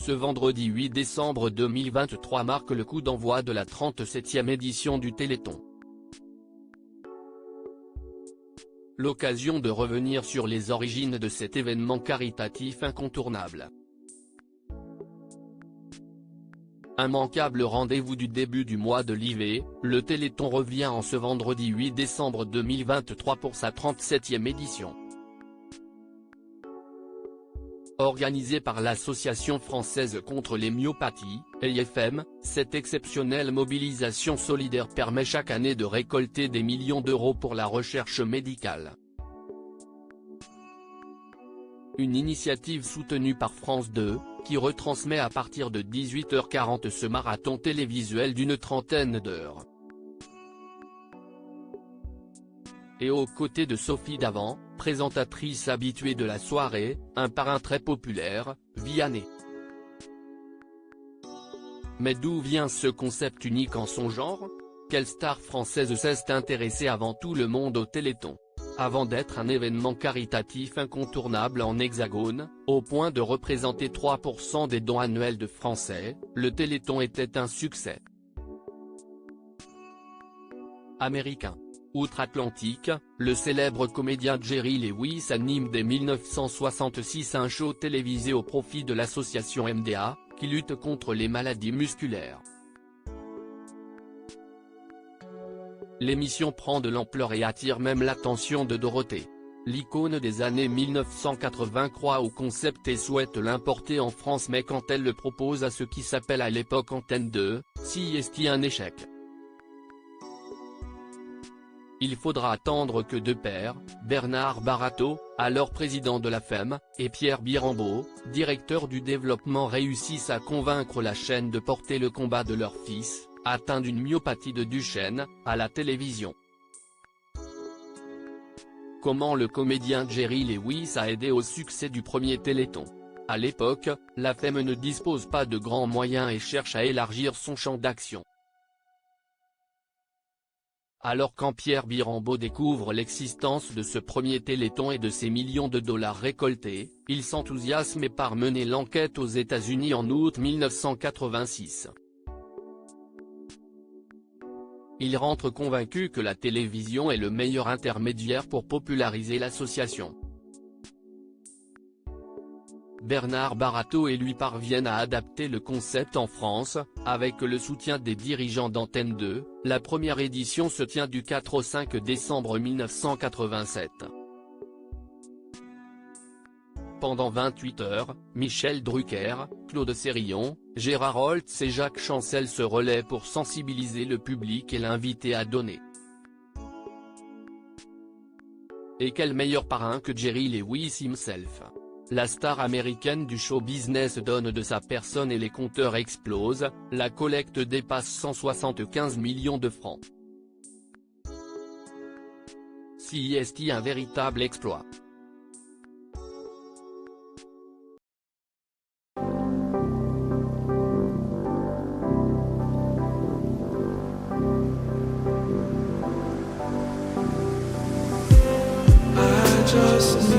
Ce vendredi 8 décembre 2023 marque le coup d'envoi de la 37e édition du Téléthon. L'occasion de revenir sur les origines de cet événement caritatif incontournable. Immanquable rendez-vous du début du mois de l'IV, le Téléthon revient en ce vendredi 8 décembre 2023 pour sa 37e édition. Organisé par l'Association française contre les myopathies, AIFM, cette exceptionnelle mobilisation solidaire permet chaque année de récolter des millions d'euros pour la recherche médicale. Une initiative soutenue par France 2, qui retransmet à partir de 18h40 ce marathon télévisuel d'une trentaine d'heures. Et aux côtés de Sophie Davant, présentatrice habituée de la soirée, un parrain très populaire, Vianney. Mais d'où vient ce concept unique en son genre? Quelle star française s'est intéressée avant tout le monde au Téléthon? Avant d'être un événement caritatif incontournable en Hexagone, au point de représenter 3% des dons annuels de Français, le Téléthon était un succès américain. Outre-Atlantique, le célèbre comédien Jerry Lewis anime dès 1966 un show télévisé au profit de l'association MDA, qui lutte contre les maladies musculaires. L'émission prend de l'ampleur et attire même l'attention de Dorothée. L'icône des années 1980 croit au concept et souhaite l'importer en France, mais quand elle le propose à ce qui s'appelle à l'époque Antenne 2, CIST un échec. Il faudra attendre que deux pères, Bernard Barateau, alors président de l'AFEM, et Pierre Birambeau, directeur du développement, réussissent à convaincre la chaîne de porter le combat de leur fils, atteint d'une myopathie de Duchenne, à la télévision. Comment le comédien Jerry Lewis a aidé au succès du premier Téléthon? À l'époque, l'AFEM ne dispose pas de grands moyens et cherche à élargir son champ d'action. Alors quand Pierre Birambeau découvre l'existence de ce premier Téléthon et de ses millions de dollars récoltés, il s'enthousiasme et part mener l'enquête aux États-Unis en août 1986. Il rentre convaincu que la télévision est le meilleur intermédiaire pour populariser l'association. Bernard Barateau et lui parviennent à adapter le concept en France, avec le soutien des dirigeants d'Antenne 2, la première édition se tient du 4 au 5 décembre 1987. Pendant 28 heures, Michel Drucker, Claude Sérillon, Gérard Holtz et Jacques Chancel se relaient pour sensibiliser le public et l'inviter à donner. Et quel meilleur parrain que Jerry Lewis himself? La star américaine du show business donne de sa personne et les compteurs explosent, la collecte dépasse 175 millions de francs. CIST un véritable exploit. Just